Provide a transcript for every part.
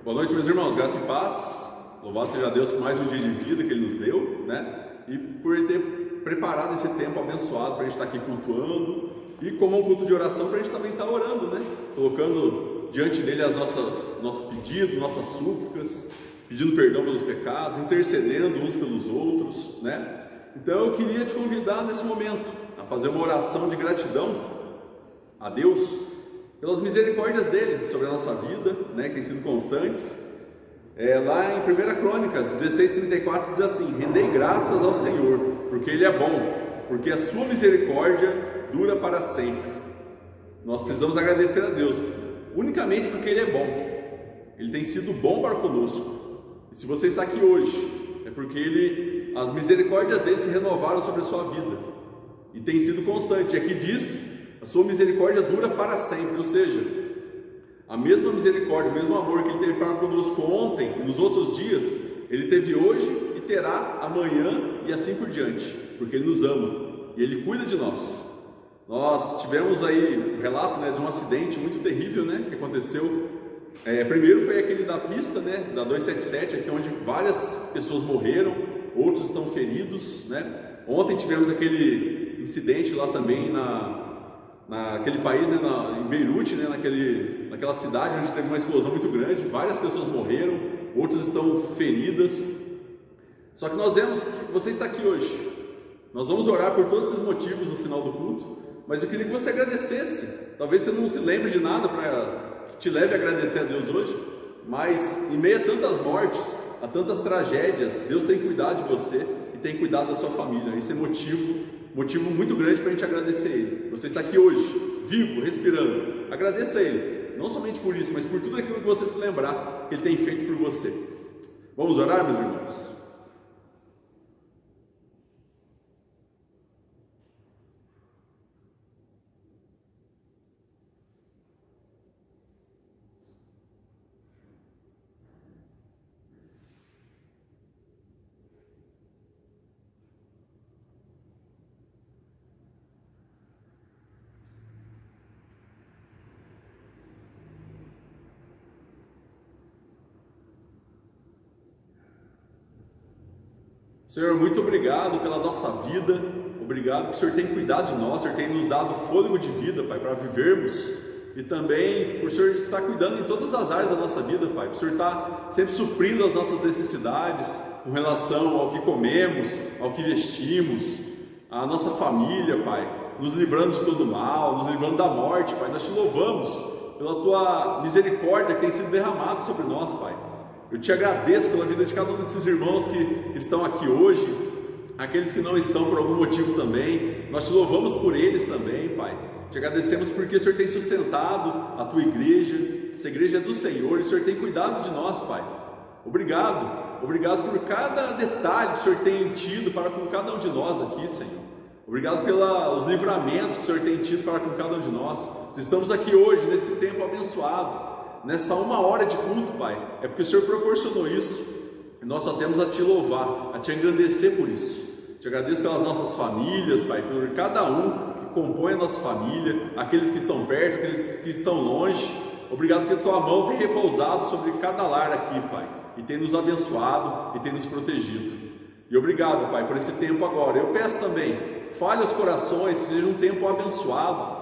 Boa noite, meus irmãos, graça e paz. Louvado seja Deus por mais um dia de vida que Ele nos deu, né? E por Ele ter preparado esse tempo abençoado para a gente estar aqui cultuando e como um culto de oração para a gente também estar orando, né? Colocando diante dele nossos pedidos, nossas súplicas, pedindo perdão pelos pecados, intercedendo uns pelos outros, né? Então eu queria te convidar nesse momento a fazer uma oração de gratidão a Deus pelas misericórdias dele sobre a nossa vida, né, que tem sido constantes. Lá em 1 Crônicas 16:34 diz assim: rendei graças ao Senhor, porque Ele é bom, porque a sua misericórdia dura para sempre. Nós precisamos agradecer a Deus unicamente porque Ele é bom. Ele tem sido bom para conosco. E se você está aqui hoje, é porque as misericórdias dele se renovaram sobre a sua vida e tem sido constante. Aqui diz: a sua misericórdia dura para sempre, ou seja, a mesma misericórdia, o mesmo amor que Ele teve para conosco ontem e nos outros dias, Ele teve hoje e terá amanhã e assim por diante, porque Ele nos ama e Ele cuida de nós. Nós tivemos aí um relato, né, de um acidente muito terrível, né, que aconteceu. Primeiro foi aquele da pista, né, da 277, aqui onde várias pessoas morreram, outros estão feridos, né. Ontem tivemos aquele incidente lá também naquele país, né, em Beirute, né, naquela cidade onde teve uma explosão muito grande, várias pessoas morreram, outras estão feridas. Só que nós vemos que você está aqui hoje. Nós vamos orar por todos esses motivos no final do culto, mas eu queria que você agradecesse. Talvez você não se lembre de nada para que te leve a agradecer a Deus hoje, mas em meio a tantas mortes, a tantas tragédias, Deus tem cuidado de você e tem cuidado da sua família. Isso é motivo muito grande para a gente agradecer a Ele. Você está aqui hoje, vivo, respirando, agradeça a Ele, não somente por isso, mas por tudo aquilo que você se lembrar que Ele tem feito por você. Vamos orar, meus irmãos? Senhor, muito obrigado pela nossa vida, obrigado que o Senhor tem cuidado de nós, o Senhor tem nos dado fôlego de vida, Pai, para vivermos, e também por o Senhor estar cuidando em todas as áreas da nossa vida, Pai, por o Senhor estar sempre suprindo as nossas necessidades com relação ao que comemos, ao que vestimos, a nossa família, Pai, nos livrando de todo mal, nos livrando da morte, Pai. Nós te louvamos pela Tua misericórdia que tem sido derramada sobre nós, Pai. Eu te agradeço pela vida de cada um desses irmãos que estão aqui hoje, aqueles que não estão por algum motivo também. Nós te louvamos por eles também, Pai. Te agradecemos porque o Senhor tem sustentado a Tua igreja. Essa igreja é do Senhor e o Senhor tem cuidado de nós, Pai. Obrigado por cada detalhe que o Senhor tem tido para com cada um de nós aqui, Senhor. Obrigado pelos livramentos que o Senhor tem tido para com cada um de nós. Se estamos aqui hoje, nesse tempo abençoado, nessa 1 hora de culto, Pai, é porque o Senhor proporcionou isso, e nós só temos a Te louvar, a Te engrandecer por isso. Te agradeço pelas nossas famílias, Pai, por cada um que compõe a nossa família, aqueles que estão perto, aqueles que estão longe. Obrigado porque Tua mão tem repousado sobre cada lar aqui, Pai, e tem nos abençoado e tem nos protegido. E obrigado, Pai, por esse tempo agora. Eu peço também, fale os corações, que seja um tempo abençoado,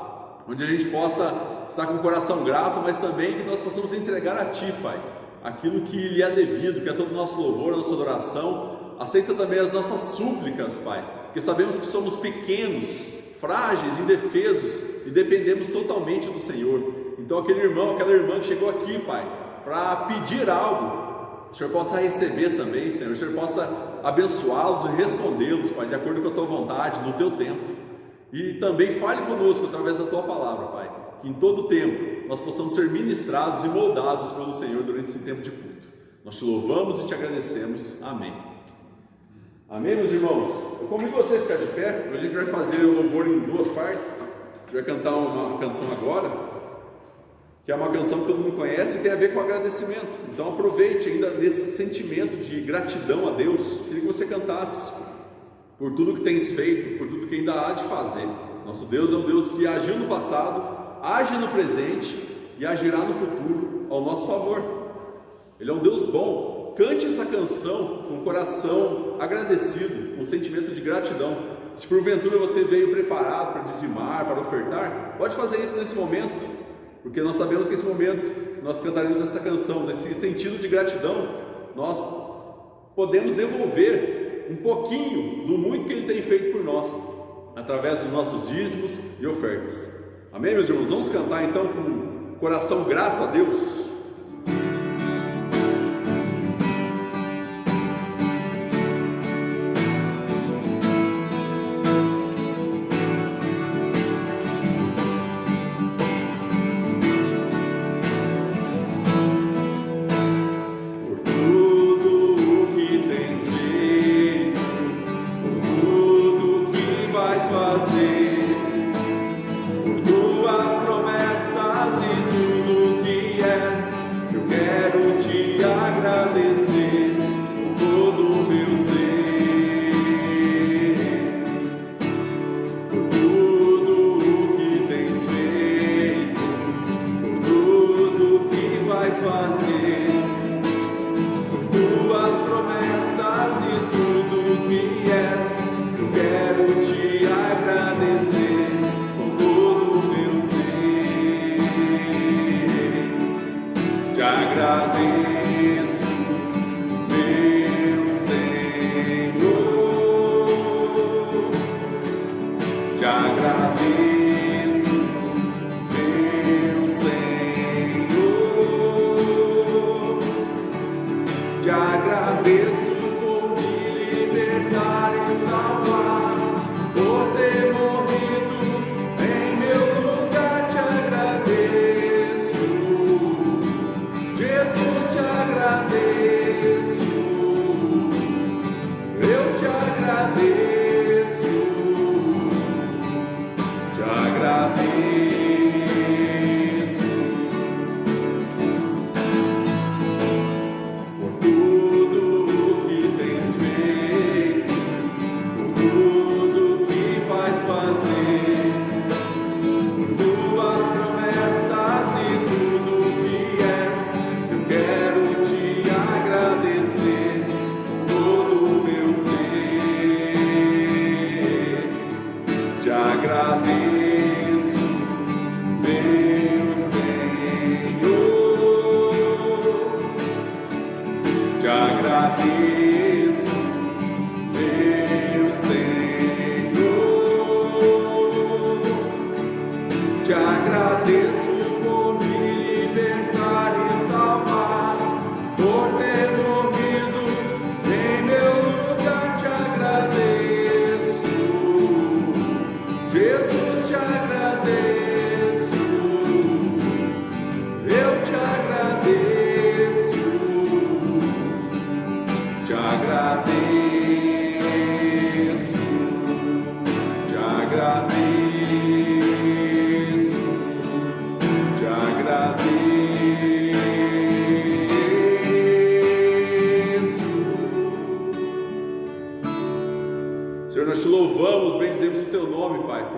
onde a gente possa estar com o coração grato, mas também que nós possamos entregar a Ti, Pai, aquilo que lhe é devido, que é todo o nosso louvor, a nossa adoração. Aceita também as nossas súplicas, Pai, porque sabemos que somos pequenos, frágeis, indefesos e dependemos totalmente do Senhor. Então aquele irmão, aquela irmã que chegou aqui, Pai, para pedir algo, o Senhor possa receber também, Senhor, o Senhor possa abençoá-los e respondê-los, Pai, de acordo com a Tua vontade, no Teu tempo. E também fale conosco através da Tua palavra, Pai, que em todo tempo nós possamos ser ministrados e moldados pelo Senhor durante esse tempo de culto. Nós Te louvamos e Te agradecemos. Amém. Amém, meus irmãos? Eu convido você a ficar de pé. A gente vai fazer o louvor em duas partes. A gente vai cantar uma canção agora, que é uma canção que todo mundo conhece e tem a ver com agradecimento. Então aproveite ainda nesse sentimento de gratidão a Deus. Queria que você cantasse por tudo que tens feito, por tudo que ainda há de fazer. Nosso Deus é um Deus que agiu no passado, age no presente e agirá no futuro ao nosso favor. Ele é um Deus bom. Cante essa canção com o coração agradecido, com um sentimento de gratidão. Se porventura você veio preparado para dizimar, para ofertar, pode fazer isso nesse momento, porque nós sabemos que nesse momento nós cantaremos essa canção, nesse sentido de gratidão, nós podemos devolver um pouquinho do muito que Ele tem feito por nós, através dos nossos dízimos e ofertas. Amém, meus irmãos? Vamos cantar então com coração grato a Deus.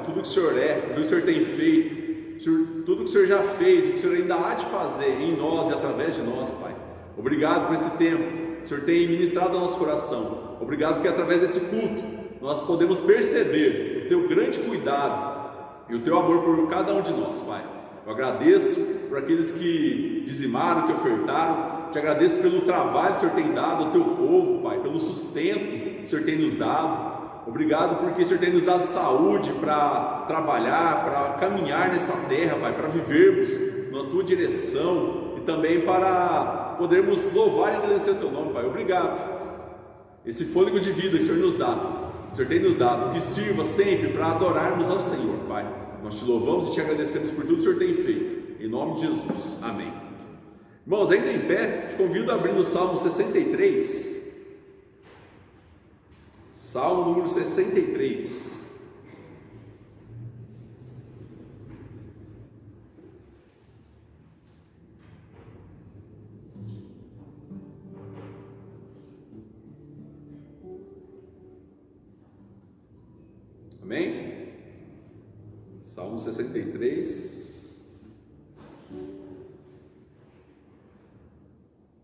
Tudo que o Senhor é, tudo que o Senhor tem feito, tudo que o Senhor já fez e que o Senhor ainda há de fazer em nós e através de nós, Pai. Obrigado por esse tempo que o Senhor tem ministrado ao nosso coração. Obrigado porque através desse culto nós podemos perceber o Teu grande cuidado e o Teu amor por cada um de nós, Pai. Eu agradeço por aqueles que dizimaram, que ofertaram. Te agradeço pelo trabalho que o Senhor tem dado ao Teu povo, Pai, pelo sustento que o Senhor tem nos dado. Obrigado porque o Senhor tem nos dado saúde para trabalhar, para caminhar nessa terra, Pai, para vivermos na Tua direção e também para podermos louvar e agradecer o Teu nome, Pai. Obrigado. Esse fôlego de vida que o Senhor nos dá, o Senhor tem nos dado, que sirva sempre para adorarmos ao Senhor, Pai. Nós Te louvamos e Te agradecemos por tudo que o Senhor tem feito. Em nome de Jesus. Amém. Irmãos, ainda em pé, te convido a abrir no Salmo 63. Salmo número 63. Amém? Salmo 63.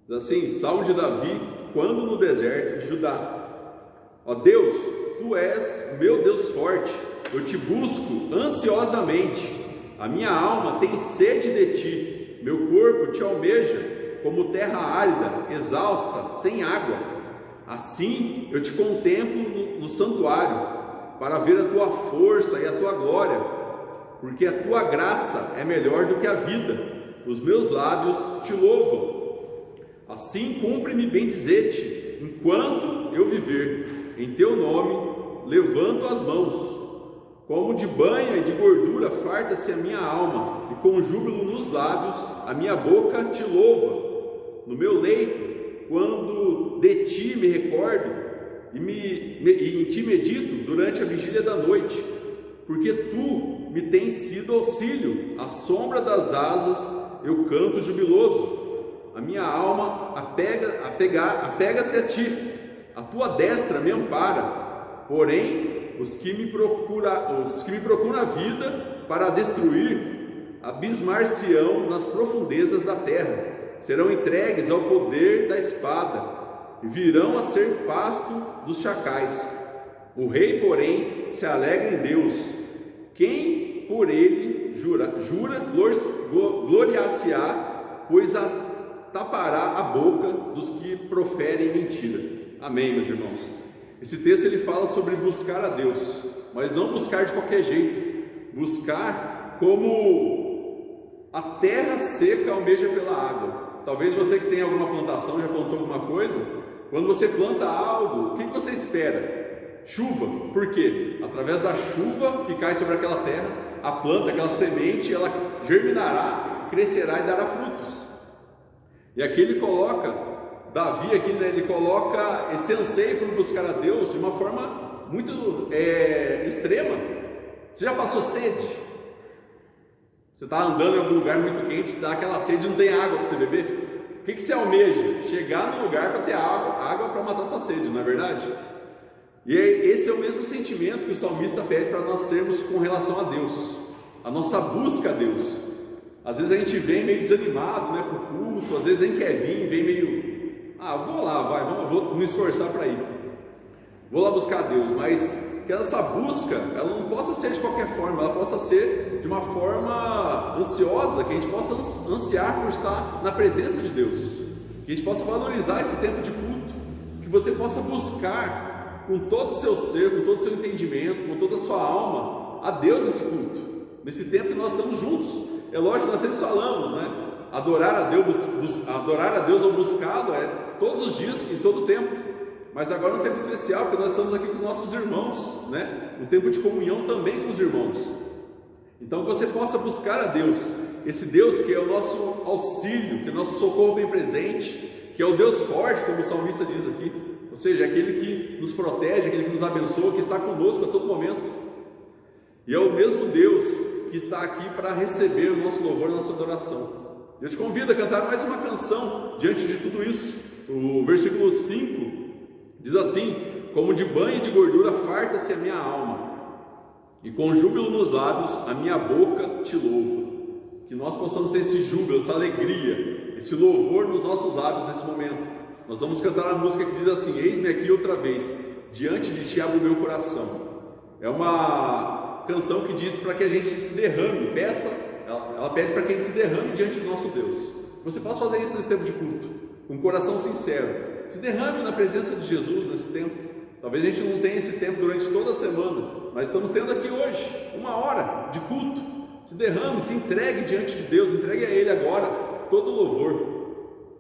Diz assim, Salmo de Davi, quando no deserto de Judá. Ó Deus, Tu és o meu Deus forte, eu te busco ansiosamente, a minha alma tem sede de Ti, meu corpo Te almeja, como terra árida, exausta, sem água. Assim eu Te contemplo no santuário, para ver a Tua força e a Tua glória, porque a Tua graça é melhor do que a vida, os meus lábios Te louvam. Assim cumpre-me bem dizer-Te, enquanto eu viver, em Teu nome levanto as mãos. Como de banha e de gordura farta-se a minha alma, e com júbilo nos lábios a minha boca Te louva. No meu leito, quando de Ti me recordo, e em Ti medito durante a vigília da noite, porque Tu me tens sido auxílio, à sombra das asas eu canto jubiloso. A minha alma apega-se a Ti, a Tua destra me ampara. Porém, os que me procuram a vida para destruir, abismar-se-ão nas profundezas da terra, serão entregues ao poder da espada, e virão a ser pasto dos chacais. O rei, porém, se alegra em Deus. Quem por ele jura gloriar-se-á, pois tapará a boca dos que proferem mentira. Amém, meus irmãos. Esse texto ele fala sobre buscar a Deus, mas não buscar de qualquer jeito, buscar como a terra seca almeja pela água. Talvez você que tem alguma plantação, já plantou alguma coisa, quando você planta algo, o que você espera? Chuva. Por quê? Através da chuva que cai sobre aquela terra, a planta, aquela semente, ela germinará, crescerá e dará frutos. E aqui ele coloca, Davi aqui, né, ele coloca esse anseio por buscar a Deus de uma forma muito extrema. Você já passou sede? Você está andando em algum lugar muito quente, dá aquela sede e não tem água para você beber? O que você almeja? Chegar no lugar para ter água para matar sua sede, não é verdade? E esse é o mesmo sentimento que o salmista pede para nós termos com relação a Deus, a nossa busca a Deus. Às vezes a gente vem meio desanimado, né, para o culto, às vezes nem quer vir, vem meio, vou lá, vou me esforçar para ir, vou lá buscar a Deus, mas que essa busca, ela não possa ser de qualquer forma, ela possa ser de uma forma ansiosa, que a gente possa ansiar por estar na presença de Deus, que a gente possa valorizar esse tempo de culto, que você possa buscar com todo o seu ser, com todo o seu entendimento, com toda a sua alma, a Deus nesse culto, nesse tempo que nós estamos juntos. É lógico, nós sempre falamos, né? Adorar a Deus ou buscá-lo é todos os dias, em todo o tempo. Mas agora é um tempo especial, porque nós estamos aqui com nossos irmãos, né? Um tempo de comunhão também com os irmãos. Então que você possa buscar a Deus, esse Deus que é o nosso auxílio, que é o nosso socorro bem presente, que é o Deus forte, como o salmista diz aqui, ou seja, aquele que nos protege, aquele que nos abençoa, que está conosco a todo momento. E é o mesmo Deus que está aqui para receber o nosso louvor e a nossa adoração. Eu te convido a cantar mais uma canção diante de tudo isso. O versículo 5 diz assim: como de banho e de gordura farta-se a minha alma, e com júbilo nos lábios a minha boca te louva. Que nós possamos ter esse júbilo, essa alegria, esse louvor nos nossos lábios nesse momento. Nós vamos cantar a música que diz assim: eis-me aqui outra vez, diante de ti abro o meu coração. É uma canção que diz para que a gente se derrame, ela pede para que a gente se derrame diante do nosso Deus. Você possa fazer isso nesse tempo de culto, com um coração sincero. Se derrame na presença de Jesus nesse tempo. Talvez a gente não tenha esse tempo durante toda a semana, mas estamos tendo aqui hoje, 1 hora de culto. Se derrame, se entregue diante de Deus, entregue a Ele agora todo o louvor.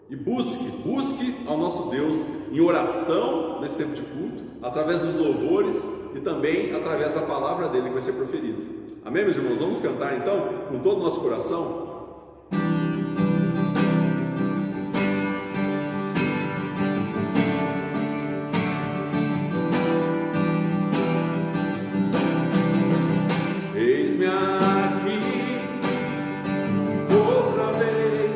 E busque ao nosso Deus em oração nesse tempo de culto, através dos louvores e também através da palavra dele que vai ser proferida. Amém, meus irmãos? Vamos cantar então com todo o nosso coração? Eis-me aqui outra vez,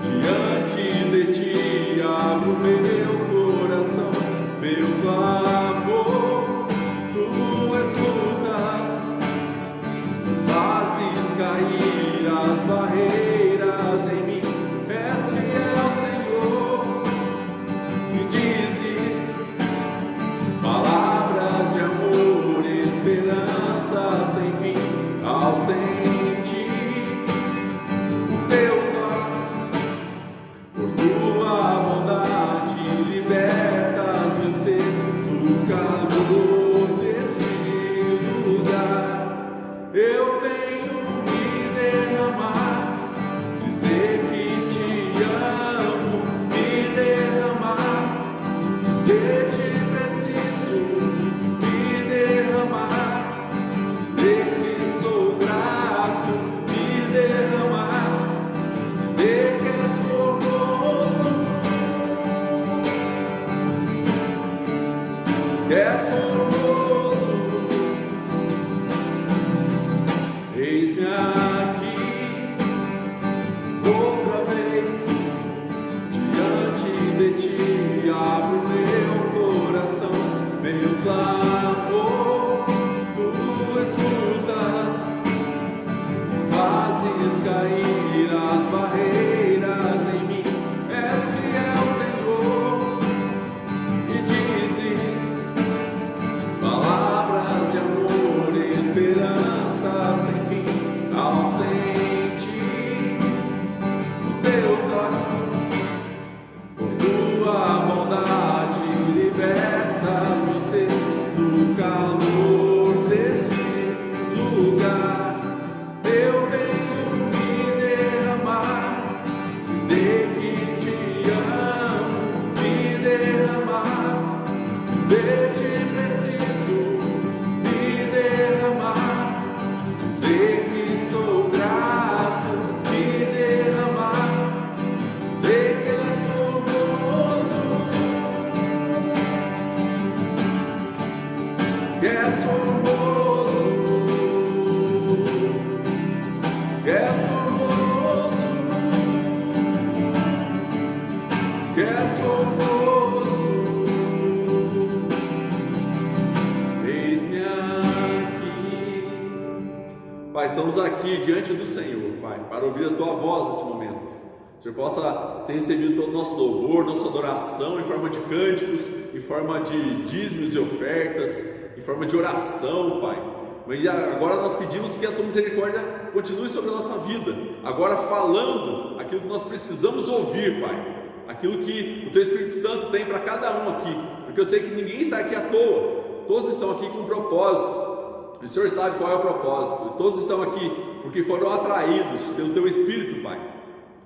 diante de ti abro meu coração, meu clamor tu escutas, fazes cair de ti, abro meu coração, meu clamor, tu escutas, fazes cair as barreiras em mim, és fiel, Senhor, e dizes palavras de amor e esperança sem fim, ao sentir o teu toque, por tua bondade libertas você do calor deste lugar. Eu venho me derramar, dizer que te amo, me derramar, dizer te preciso, me derramar, dizer que sou grato, me derramar, dizer que és formoso, que és formoso, que és formoso, que és formoso. Eis-me aqui. Pai, estamos aqui diante do Senhor, Pai, para ouvir a Tua voz nesse momento. Que o Senhor possa ter recebido todo o nosso louvor, nossa adoração em forma de cânticos, em forma de dízimos e ofertas, em forma de oração, Pai. Mas agora nós pedimos que a Tua misericórdia continue sobre a nossa vida, agora falando aquilo que nós precisamos ouvir, Pai, aquilo que o Teu Espírito Santo tem para cada um aqui, porque eu sei que ninguém está aqui à toa, todos estão aqui com um propósito, o Senhor sabe qual é o propósito, todos estão aqui porque foram atraídos pelo Teu Espírito, Pai.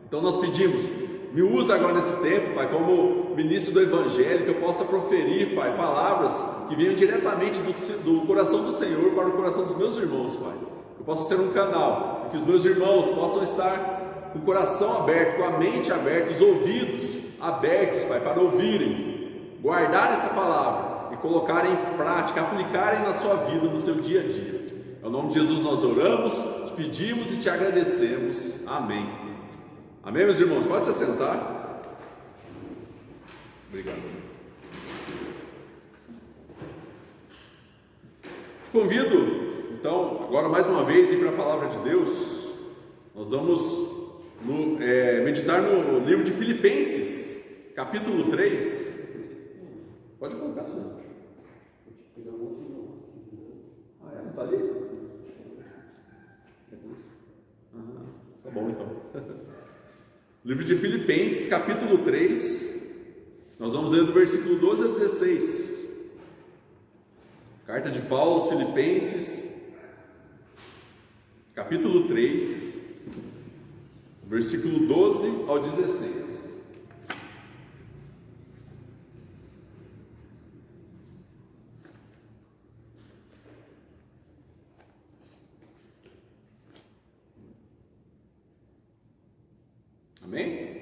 Então nós pedimos, me usa agora nesse tempo, Pai, como ministro do Evangelho, que eu possa proferir, Pai, palavras que venham diretamente do coração do Senhor para o coração dos meus irmãos, Pai. Que eu possa ser um canal, e que os meus irmãos possam estar com o coração aberto, com a mente aberta, os ouvidos abertos, Pai, para ouvirem, guardar essa palavra e colocarem em prática, aplicarem na sua vida, no seu dia a dia. Em nome de Jesus nós oramos, te pedimos e te agradecemos. Amém. Amém, meus irmãos? Pode se assentar. Obrigado. Te convido, então, agora mais uma vez, ir para a palavra de Deus. Nós vamos meditar no livro de Filipenses, capítulo 3. Pode colocar, senhor. Ah, é? Não está ali? Tá bom, então. Livro de Filipenses, capítulo 3, nós vamos ler do versículo 12 a 16. Carta de Paulo aos Filipenses, capítulo 3, versículo 12 ao 16. Amém?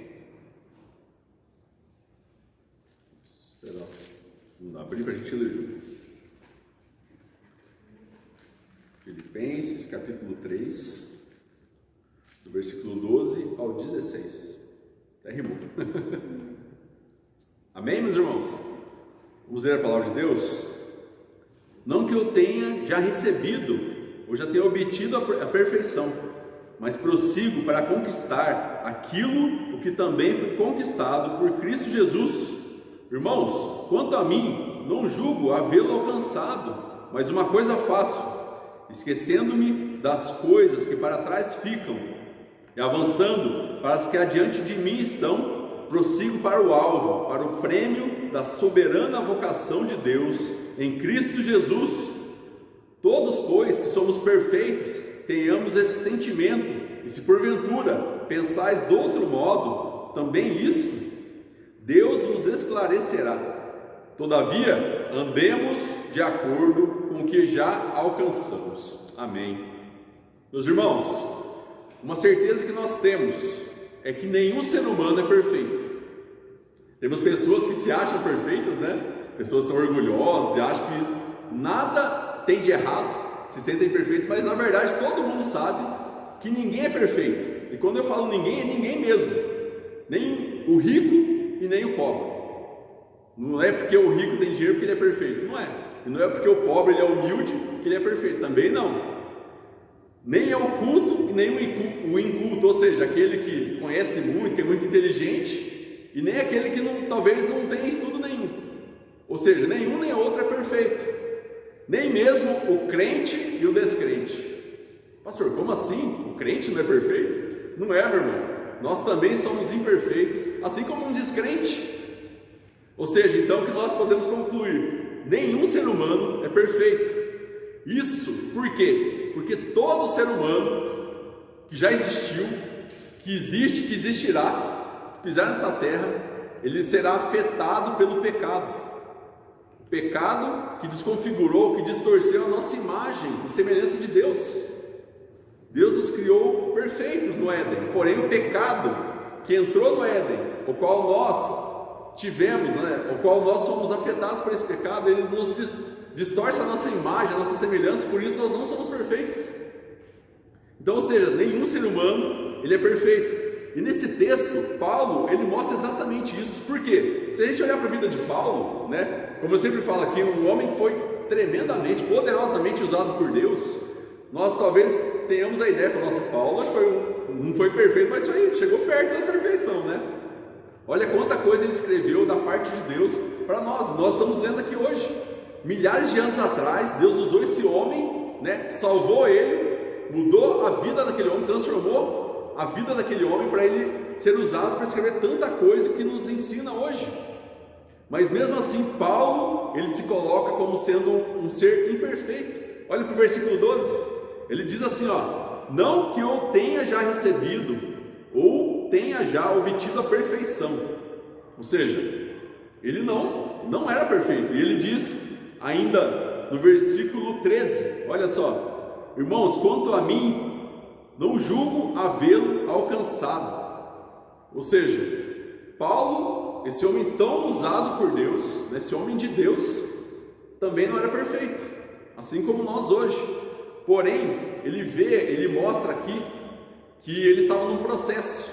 Esperar abrir para a gente ler juntos. Filipenses, capítulo 3, do versículo 12 ao 16. Até rimou. Amém, meus irmãos? Vamos ler a palavra de Deus? Não que eu tenha já recebido, ou já tenha obtido a perfeição, mas prossigo para conquistar aquilo o que também foi conquistado por Cristo Jesus. Irmãos, quanto a mim, não julgo havê-lo alcançado, mas uma coisa faço, esquecendo-me das coisas que para trás ficam e avançando para as que adiante de mim estão, prossigo para o alvo, para o prêmio da soberana vocação de Deus em Cristo Jesus. Todos, pois, que somos perfeitos, tenhamos esse sentimento, e se porventura pensais de outro modo, também isto, Deus nos esclarecerá. Todavia, andemos de acordo com o que já alcançamos. Amém. Meus irmãos, uma certeza que nós temos é que nenhum ser humano é perfeito. Temos pessoas que se acham perfeitas, né? Pessoas são orgulhosas e acham que nada tem de errado, se sentem perfeitos, mas na verdade todo mundo sabe que ninguém é perfeito. E quando eu falo ninguém, é ninguém mesmo. Nem o rico, e nem o pobre. Não é porque o rico tem dinheiro que ele é perfeito, não é. E não é porque o pobre ele é humilde que ele é perfeito, também não. Nem é o culto e nem o inculto, ou seja, aquele que conhece muito, que é muito inteligente, e nem aquele que talvez não tenha estudo nenhum. Ou seja, nenhum nem outro é perfeito, nem mesmo o crente e o descrente. Pastor, como assim? O crente não é perfeito? Não é, meu irmão. Nós também somos imperfeitos, assim como um descrente. Ou seja, então o que nós podemos concluir? Nenhum ser humano é perfeito. Isso por quê? Porque todo ser humano que já existiu, que existe, que existirá, que pisar nessa terra, ele será afetado pelo pecado. O pecado que desconfigurou, que distorceu a nossa imagem e semelhança de Deus. Deus nos criou perfeitos no Éden, porém o pecado que entrou no Éden, o qual nós tivemos, o qual nós somos afetados por esse pecado, ele nos distorce a nossa imagem, a nossa semelhança, por isso nós não somos perfeitos. Então, ou seja, nenhum ser humano ele é perfeito. E nesse texto, Paulo, ele mostra exatamente isso. Por quê? Se a gente olhar para a vida de Paulo, como eu sempre falo aqui, um homem que foi tremendamente, poderosamente usado por Deus, nós talvez tenhamos a ideia, nossa, Paulo acho que não foi perfeito, mas chegou perto da perfeição, Olha quanta coisa ele escreveu da parte de Deus para nós. Nós estamos lendo aqui hoje. Milhares de anos atrás, Deus usou esse homem, salvou ele, mudou a vida daquele homem, transformou a vida daquele homem para ele ser usado para escrever tanta coisa que nos ensina hoje. Mas mesmo assim, Paulo, ele se coloca como sendo um ser imperfeito. Olha para o versículo 12, ele diz assim, não que eu tenha já recebido ou tenha já obtido a perfeição. Ou seja, ele não era perfeito. E ele diz ainda no versículo 13, olha só: irmãos, quanto a mim, não julgo havê-lo alcançado. Ou seja, Paulo, esse homem tão usado por Deus, esse homem de Deus, também não era perfeito, assim como nós hoje. Porém, ele mostra aqui que ele estava num processo,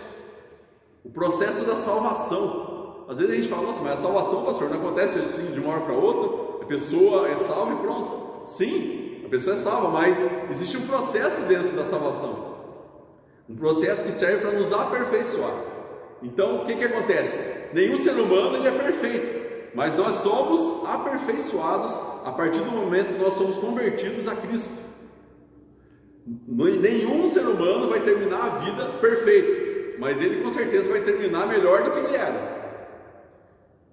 o processo da salvação. Às vezes a gente fala, nossa, mas a salvação, pastor, não acontece assim de uma hora para outra, a pessoa é salva e pronto. Sim, a pessoa é salva, mas existe um processo dentro da salvação, um processo que serve para nos aperfeiçoar. Então, o que acontece? Nenhum ser humano ele é perfeito, mas nós somos aperfeiçoados a partir do momento que nós somos convertidos a Cristo. Nenhum ser humano vai terminar a vida perfeito, mas ele com certeza vai terminar melhor do que ele era.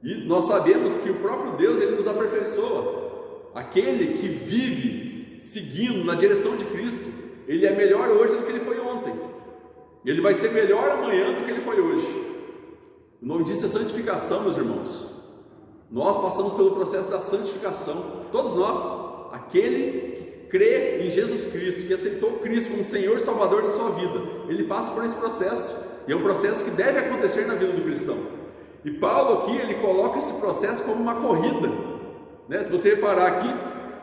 E nós sabemos que o próprio Deus, ele nos aperfeiçoa. Aquele que vive seguindo na direção de Cristo, ele é melhor hoje do que ele foi ontem. Ele vai ser melhor amanhã do que ele foi hoje. O nome disso é santificação, meus irmãos. Nós passamos pelo processo da santificação, todos nós. Aquele que crê em Jesus Cristo, que aceitou Cristo como Senhor e Salvador da sua vida, ele passa por esse processo, e é um processo que deve acontecer na vida do cristão. E Paulo aqui, ele coloca esse processo como uma corrida, Se você reparar aqui,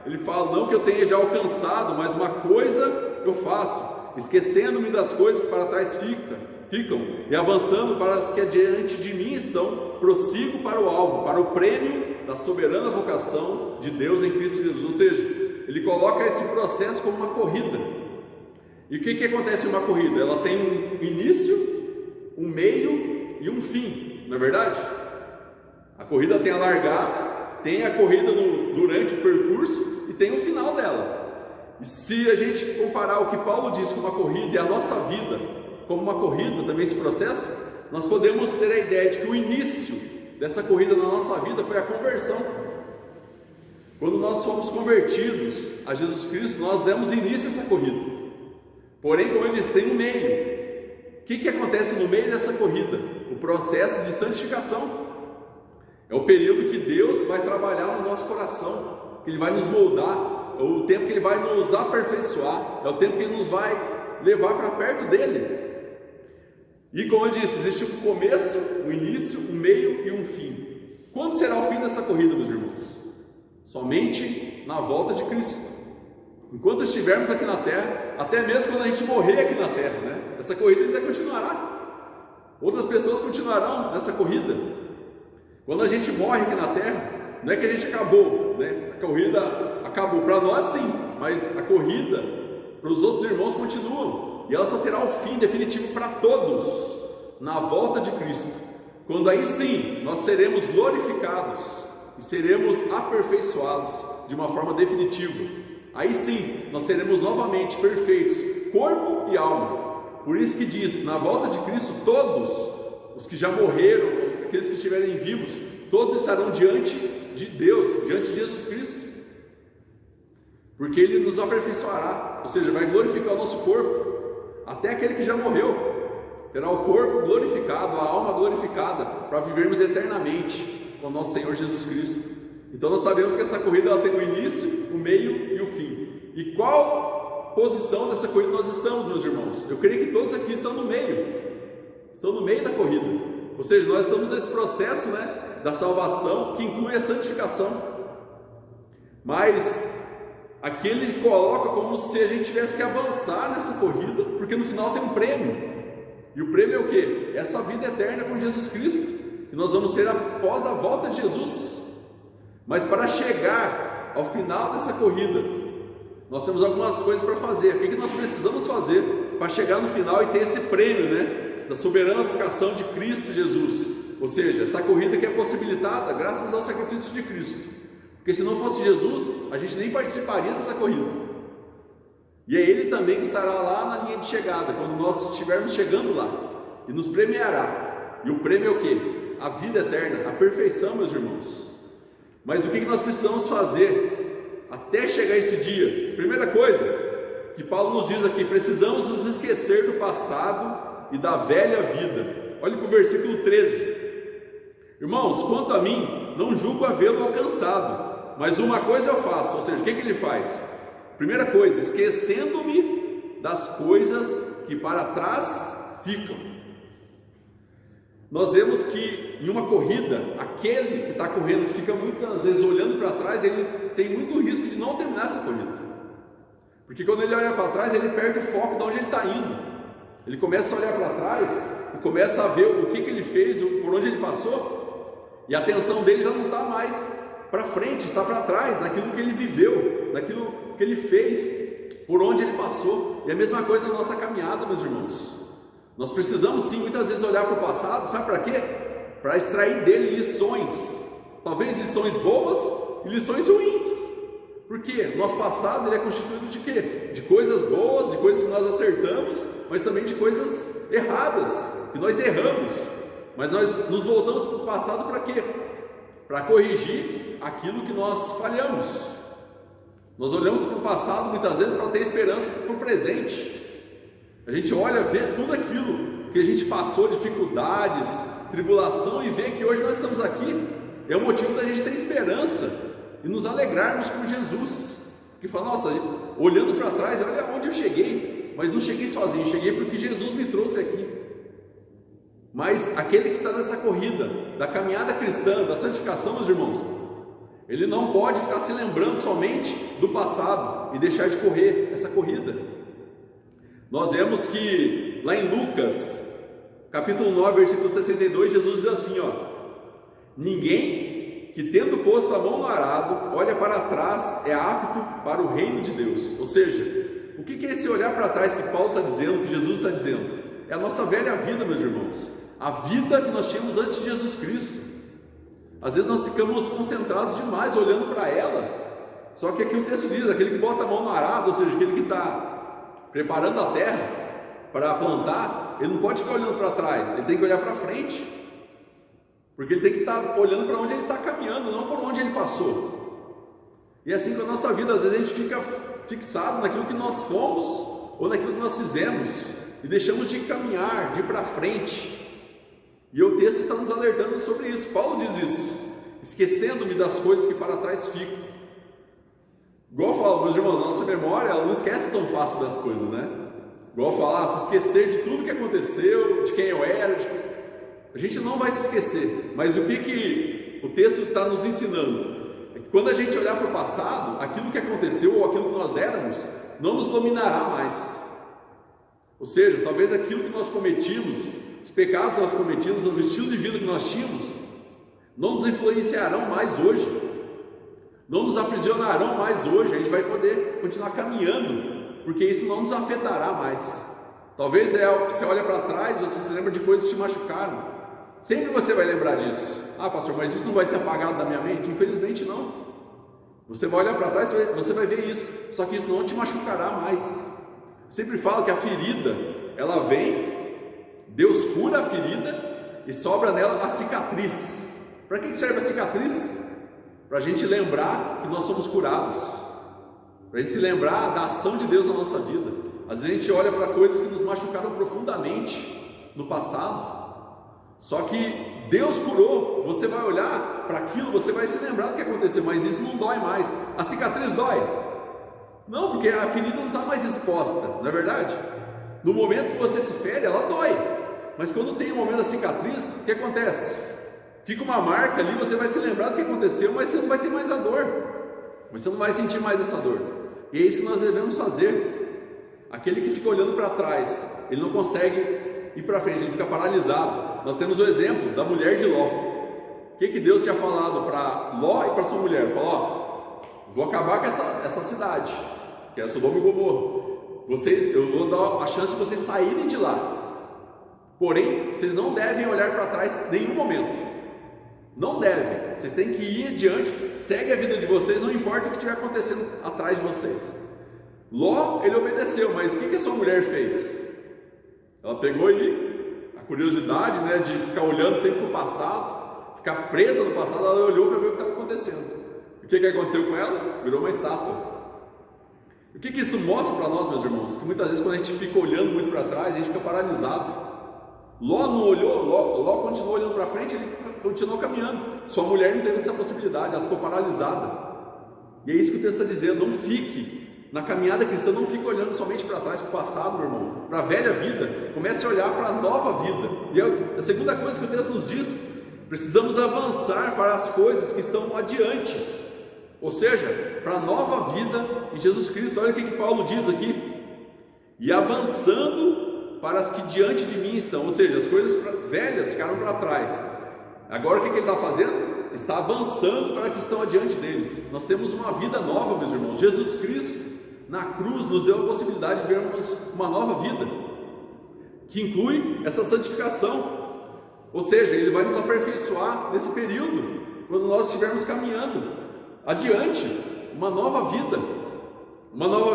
ele fala, não que eu tenha já alcançado, mas uma coisa eu faço, esquecendo-me das coisas que para trás ficam, e avançando para as que adiante de mim estão, prossigo para o alvo, para o prêmio da soberana vocação de Deus em Cristo Jesus. Ou seja, ele coloca esse processo como uma corrida. E o que acontece em uma corrida? Ela tem um início, um meio e um fim, não é verdade? A corrida tem a largada, tem a corrida durante o percurso e tem o final dela. E se a gente comparar o que Paulo diz com uma corrida e a nossa vida como uma corrida, também esse processo, nós podemos ter a ideia de que o início dessa corrida na nossa vida foi a conversão. Quando nós fomos convertidos a Jesus Cristo, nós demos início a essa corrida. Porém, como eu disse, tem um meio. O que acontece no meio dessa corrida? O processo de santificação. É o período que Deus vai trabalhar no nosso coração, que Ele vai nos moldar, é o tempo que Ele vai nos aperfeiçoar, é o tempo que Ele nos vai levar para perto dEle. E como eu disse, existe um começo, um início, um meio e um fim. Quando será o fim dessa corrida, meus irmãos? Somente na volta de Cristo. Enquanto estivermos aqui na terra, até mesmo quando a gente morrer aqui na terra, essa corrida ainda continuará. Outras pessoas continuarão nessa corrida, Quando a gente morre aqui na terra, não é que a gente acabou, né? A corrida acabou para nós, sim, mas a corrida para os outros irmãos continuam, e ela só terá o fim definitivo para todos na volta de Cristo, quando aí sim nós seremos glorificados e seremos aperfeiçoados de uma forma definitiva. Aí sim nós seremos novamente perfeitos, corpo e alma. Por isso que diz, na volta de Cristo, todos os que já morreram, aqueles que estiverem vivos, todos estarão diante de Deus, diante de Jesus Cristo, porque Ele nos aperfeiçoará, ou seja, vai glorificar o nosso corpo. Até aquele que já morreu terá o corpo glorificado, a alma glorificada, para vivermos eternamente com o nosso Senhor Jesus Cristo. Então nós sabemos que essa corrida ela tem o início, o meio e o fim. E qual posição dessa corrida nós estamos, meus irmãos? Eu creio que todos aqui estão no meio da corrida. Ou seja, nós estamos nesse processo, né, da salvação, que inclui a santificação. Mas aqui ele coloca como se a gente tivesse que avançar nessa corrida, porque no final tem um prêmio. E o prêmio é o quê? Essa vida eterna com Jesus Cristo, que nós vamos ter após a volta de Jesus. Mas para chegar ao final dessa corrida, nós temos algumas coisas para fazer. O que nós precisamos fazer para chegar no final e ter esse prêmio, né, da soberana vocação de Cristo Jesus? Ou seja, essa corrida que é possibilitada graças ao sacrifício de Cristo. Porque se não fosse Jesus, a gente nem participaria dessa corrida. E é Ele também que estará lá na linha de chegada, quando nós estivermos chegando lá, e nos premiará. E o prêmio é o quê? A vida eterna, a perfeição, meus irmãos. Mas o que nós precisamos fazer até chegar esse dia? Primeira coisa que Paulo nos diz aqui: precisamos nos esquecer do passado e da velha vida. Olhe para o versículo 13. Irmãos, quanto a mim, não julgo havê-lo alcançado, mas uma coisa eu faço. Ou seja, o que ele faz? Primeira coisa, esquecendo-me das coisas que para trás ficam. Nós vemos que em uma corrida, aquele que está correndo, que fica muitas vezes olhando para trás, ele tem muito risco de não terminar essa corrida. Porque quando ele olha para trás, ele perde o foco de onde ele está indo. Ele começa a olhar para trás e começa a ver o que ele fez, por onde ele passou, e a atenção dele já não está mais para frente, está para trás, naquilo que ele viveu, naquilo que ele fez, por onde ele passou. E a mesma coisa na nossa caminhada, meus irmãos. Nós precisamos sim, muitas vezes, olhar para o passado, sabe para quê? Para extrair dele lições, talvez lições boas e lições ruins. Porque o nosso passado ele é constituído de quê? De coisas boas, de coisas que nós acertamos, mas também de coisas erradas, que nós erramos. Mas nós nos voltamos para o passado para quê? Para corrigir aquilo que nós falhamos. Nós olhamos para o passado muitas vezes para ter esperança para o presente. A gente olha, vê tudo aquilo que a gente passou, dificuldades, tribulação, e vê que hoje nós estamos aqui. É o motivo da gente ter esperança e nos alegrarmos com Jesus. Que fala, nossa, olhando para trás, olha onde eu cheguei, mas não cheguei sozinho, cheguei porque Jesus me trouxe aqui. Mas aquele que está nessa corrida da caminhada cristã, da santificação, meus irmãos, ele não pode ficar se lembrando somente do passado e deixar de correr essa corrida. Nós vemos que lá em Lucas, capítulo 9, versículo 62, Jesus diz assim, ó: ninguém que tendo posto a mão no arado, olha para trás, é apto para o reino de Deus. Ou seja, o que é esse olhar para trás que Paulo está dizendo, que Jesus está dizendo? É a nossa velha vida, meus irmãos, a vida que nós tínhamos antes de Jesus Cristo. Às vezes nós ficamos concentrados demais olhando para ela. Só que aqui o texto diz, aquele que bota a mão no arado, ou seja, aquele que está preparando a terra para plantar, ele não pode ficar olhando para trás, ele tem que olhar para frente, porque ele tem que estar olhando para onde ele está caminhando, não por onde ele passou. E assim com a nossa vida, às vezes a gente fica fixado naquilo que nós fomos ou naquilo que nós fizemos e deixamos de caminhar, de ir para frente. E o texto está nos alertando sobre isso. Paulo diz isso: esquecendo-me das coisas que para trás ficam. Igual eu falo, meus irmãos, a nossa memória ela não esquece tão fácil das coisas, né? Igual eu falar, se esquecer de tudo que aconteceu, de quem eu era, a gente não vai se esquecer. Mas o que o texto está nos ensinando? É que quando a gente olhar para o passado, aquilo que aconteceu ou aquilo que nós éramos não nos dominará mais. Ou seja, talvez aquilo que nós cometimos, os pecados que nós cometimos, o estilo de vida que nós tínhamos, não nos influenciarão mais hoje, não nos aprisionarão mais hoje. A gente vai poder continuar caminhando, porque isso não nos afetará mais. Talvez você olha para trás, você se lembra de coisas que te machucaram. Sempre você vai lembrar disso. Ah, pastor, mas isso não vai ser apagado da minha mente? Infelizmente não. Você vai olhar para trás, você vai ver isso. Só que isso não te machucará mais. Eu sempre falo que a ferida, ela vem, Deus cura a ferida e sobra nela a cicatriz. Para que serve a cicatriz? Para a gente lembrar que nós somos curados, para a gente se lembrar da ação de Deus na nossa vida. Às vezes a gente olha para coisas que nos machucaram profundamente no passado, só que Deus curou. Você vai olhar para aquilo, você vai se lembrar do que aconteceu, mas isso não dói mais. A cicatriz dói? Não, porque a ferida não está mais exposta, não é verdade? No momento que você se fere, ela dói, mas quando tem o momento da cicatriz, o que acontece? Fica uma marca ali, você vai se lembrar do que aconteceu, mas você não vai ter mais a dor, você não vai sentir mais essa dor. E é isso que nós devemos fazer. Aquele que fica olhando para trás, ele não consegue ir para frente, ele fica paralisado. Nós temos o exemplo da mulher de Ló. O que Deus tinha falado para Ló e para sua mulher? Falou: ó, vou acabar com essa cidade, que é Sodoma e Gomorra. Eu vou dar a chance de vocês saírem de lá. Porém, vocês não devem olhar para trás em nenhum momento. Não devem. Vocês têm que ir adiante. Segue a vida de vocês, não importa o que estiver acontecendo atrás de vocês. Ló, ele obedeceu, mas o que a sua mulher fez? Ela pegou ali a curiosidade, né, de ficar olhando sempre para o passado, ficar presa no passado. Ela olhou para ver o que estava acontecendo. O que aconteceu com ela? Virou uma estátua. O que isso mostra para nós, meus irmãos? Que muitas vezes quando a gente fica olhando muito para trás, a gente fica paralisado. Ló não olhou, Ló continuou olhando para frente, ele continuou caminhando. Sua mulher não teve essa possibilidade, ela ficou paralisada. E é isso que o texto está dizendo: não fique na caminhada cristã, não fique olhando somente para trás, para o passado, meu irmão, para a velha vida. Comece a olhar para a nova vida. E a segunda coisa que o texto nos diz: precisamos avançar para as coisas que estão adiante, ou seja, para a nova vida em Jesus Cristo. Olha o que Paulo diz aqui: e avançando para as que diante de mim estão. Ou seja, as coisas velhas ficaram para trás. Agora o que ele está fazendo? Está avançando para que estão adiante dele. Nós temos uma vida nova, meus irmãos. Jesus Cristo na cruz nos deu a possibilidade de vermos uma nova vida, que inclui essa santificação. Ou seja, ele vai nos aperfeiçoar nesse período, quando nós estivermos caminhando adiante, uma nova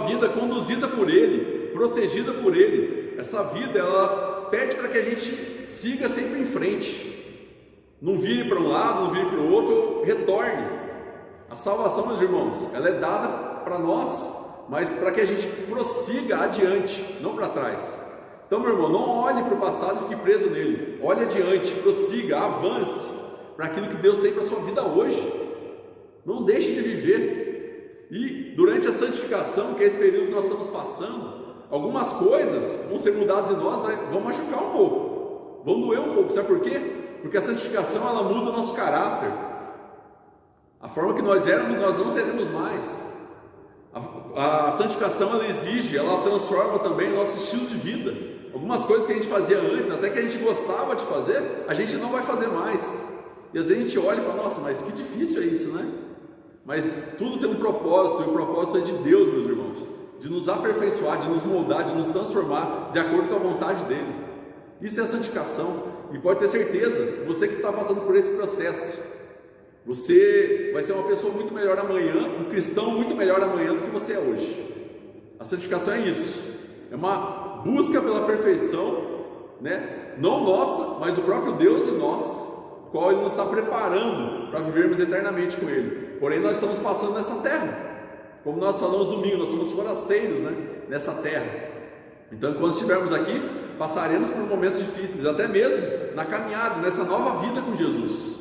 vida conduzida por ele, protegida por ele. Essa vida, ela pede para que a gente siga sempre em frente, não vire para um lado, não vire para o outro, retorne. A salvação, meus irmãos, ela é dada para nós, mas para que a gente prossiga adiante, não para trás. Então, meu irmão, não olhe para o passado e fique preso nele. Olhe adiante, prossiga, avance para aquilo que Deus tem para a sua vida hoje. Não deixe de viver. E durante a santificação, que é esse período que nós estamos passando, algumas coisas vão ser mudadas em nós, vão machucar um pouco, vão doer um pouco. Sabe por quê? Porque a santificação, ela muda o nosso caráter. A forma que nós éramos, nós não seremos mais. A santificação, ela exige, ela transforma também o nosso estilo de vida. Algumas coisas que a gente fazia antes, até que a gente gostava de fazer, a gente não vai fazer mais. E às vezes a gente olha e fala: nossa, mas que difícil é isso, né? Mas tudo tem um propósito, e o propósito é de Deus, meus irmãos, de nos aperfeiçoar, de nos moldar, de nos transformar de acordo com a vontade dele. Isso é a santificação. E pode ter certeza, você que está passando por esse processo, você vai ser uma pessoa muito melhor amanhã, um cristão muito melhor amanhã do que você é hoje. A santificação é isso, é uma busca pela perfeição, né? Não nossa, mas o próprio Deus em nós, qual Ele nos está preparando para vivermos eternamente com Ele. Porém, nós estamos passando nessa terra, como nós falamos domingo, nós somos forasteiros, né? Nessa terra. Então, quando estivermos aqui, passaremos por momentos difíceis, até mesmo na caminhada, nessa nova vida com Jesus.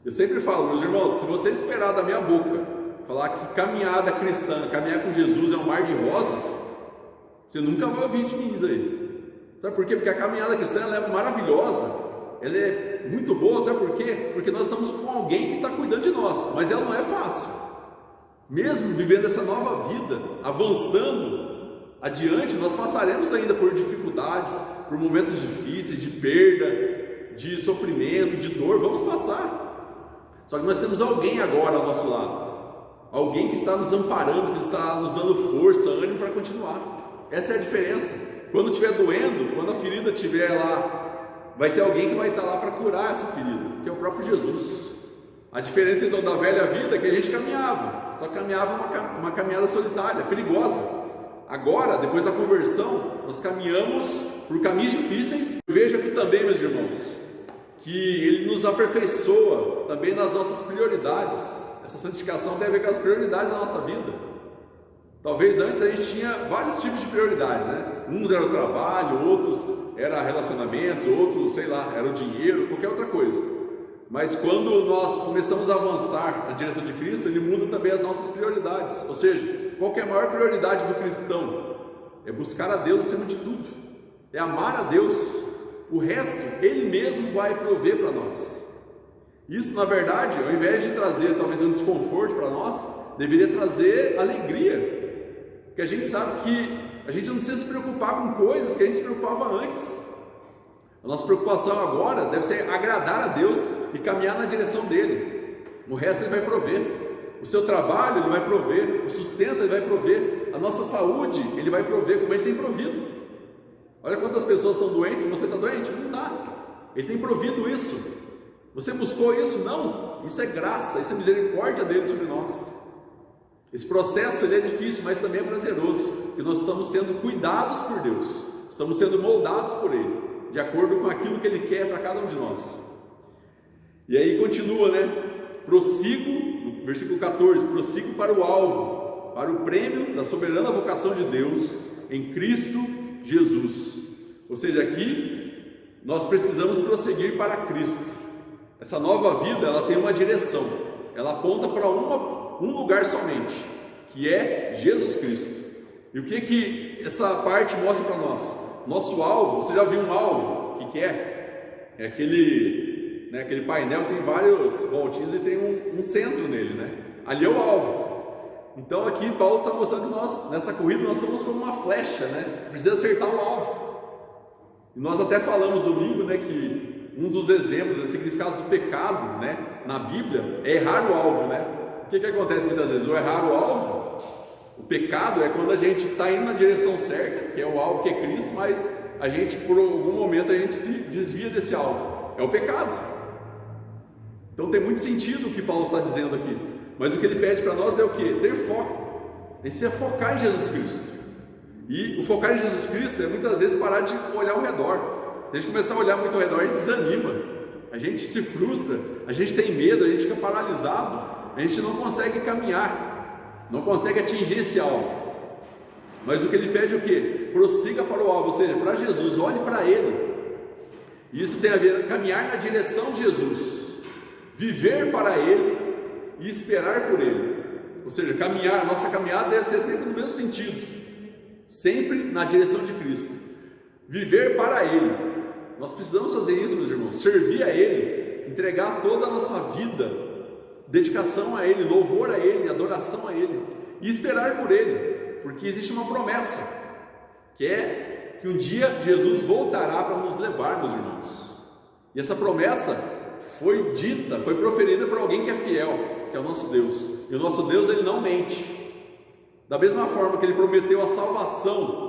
Eu sempre falo, meus irmãos, se você esperar da minha boca falar que caminhada cristã, caminhar com Jesus é um mar de rosas, você nunca vai ouvir de mim isso aí. Sabe por quê? Porque a caminhada cristã, ela é maravilhosa, ela é muito boa. Sabe por quê? Porque nós estamos com alguém que está cuidando de nós, mas ela não é fácil. Mesmo vivendo essa nova vida, avançando adiante, nós passaremos ainda por dificuldades, por momentos difíceis, de perda, de sofrimento, de dor. Vamos passar. Só que nós temos alguém agora ao nosso lado, alguém que está nos amparando, que está nos dando força, ânimo para continuar. Essa é a diferença. Quando estiver doendo, quando a ferida estiver lá, vai ter alguém que vai estar lá para curar essa ferida, que é o próprio Jesus. A diferença então da velha vida é que a gente caminhava, só caminhava uma caminhada solitária, perigosa. Agora, depois da conversão, nós caminhamos por caminhos difíceis. Eu vejo aqui também, meus irmãos, que Ele nos aperfeiçoa também nas nossas prioridades. Essa santificação tem a ver com as prioridades da nossa vida. Talvez antes a gente tinha vários tipos de prioridades, né? Uns era o trabalho, outros era relacionamentos, outros, sei lá, era o dinheiro, qualquer outra coisa. Mas quando nós começamos a avançar na direção de Cristo, Ele muda também as nossas prioridades. Ou seja, qual que é a maior prioridade do cristão? É buscar a Deus acima de tudo, é amar a Deus. O resto, Ele mesmo vai prover para nós. Isso, na verdade, ao invés de trazer talvez um desconforto para nós, deveria trazer alegria. Porque a gente sabe que a gente não precisa se preocupar com coisas que a gente se preocupava antes. A nossa preocupação agora deve ser agradar a Deus e caminhar na direção dEle. O resto Ele vai prover. O seu trabalho Ele vai prover, o sustento Ele vai prover, a nossa saúde Ele vai prover, como Ele tem provido. Olha quantas pessoas estão doentes. Você está doente? Não está. Ele tem provido isso. Você buscou isso? Não. Isso é graça, isso é misericórdia dele sobre nós. Esse processo ele é difícil, mas também é prazeroso, porque nós estamos sendo cuidados por Deus, estamos sendo moldados por Ele, de acordo com aquilo que Ele quer para cada um de nós. E aí continua, né? Prossigo, no versículo 14, prossigo para o alvo, para o prêmio da soberana vocação de Deus em Cristo Jesus. Ou seja, aqui nós precisamos prosseguir para Cristo. Essa nova vida, ela tem uma direção, ela aponta para um lugar somente, que é Jesus Cristo. E o que essa parte mostra para nós? Nosso alvo, você já viu um alvo? O que é? É aquele painel que tem vários voltinhos e tem um centro nele, né? Ali é o alvo. Então aqui Paulo está mostrando que nós, nessa corrida, nós somos como uma flecha, né? Precisa acertar o alvo. E nós até falamos domingo, né, que um dos exemplos, dos significados do pecado, né, na Bíblia, é errar o alvo, né? O que acontece muitas vezes? O errar o alvo, o pecado é quando a gente está indo na direção certa, que é o alvo que é Cristo, mas a gente, por algum momento, a gente se desvia desse alvo. É o pecado. Então tem muito sentido o que Paulo está dizendo aqui. Mas o que ele pede para nós é o quê? Ter foco. A gente precisa focar em Jesus Cristo. E o focar em Jesus Cristo é muitas vezes parar de olhar ao redor. Se a gente começar a olhar muito ao redor, a gente desanima, a gente se frustra, a gente tem medo, a gente fica paralisado, a gente não consegue caminhar, não consegue atingir esse alvo. Mas o que ele pede é o quê? Prossiga para o alvo, ou seja, para Jesus, olhe para Ele. E isso tem a ver com caminhar na direção de Jesus, viver para Ele e esperar por Ele. Ou seja, caminhar, nossa caminhada deve ser sempre no mesmo sentido, sempre na direção de Cristo. Viver para Ele. Nós precisamos fazer isso, meus irmãos, servir a Ele, entregar toda a nossa vida, dedicação a Ele, louvor a Ele, adoração a Ele, e esperar por Ele, porque existe uma promessa, que é que um dia Jesus voltará para nos levar, meus irmãos. E essa promessa foi dita, foi proferida por alguém que é fiel, que é o nosso Deus. E o nosso Deus, Ele não mente. Da mesma forma que Ele prometeu a salvação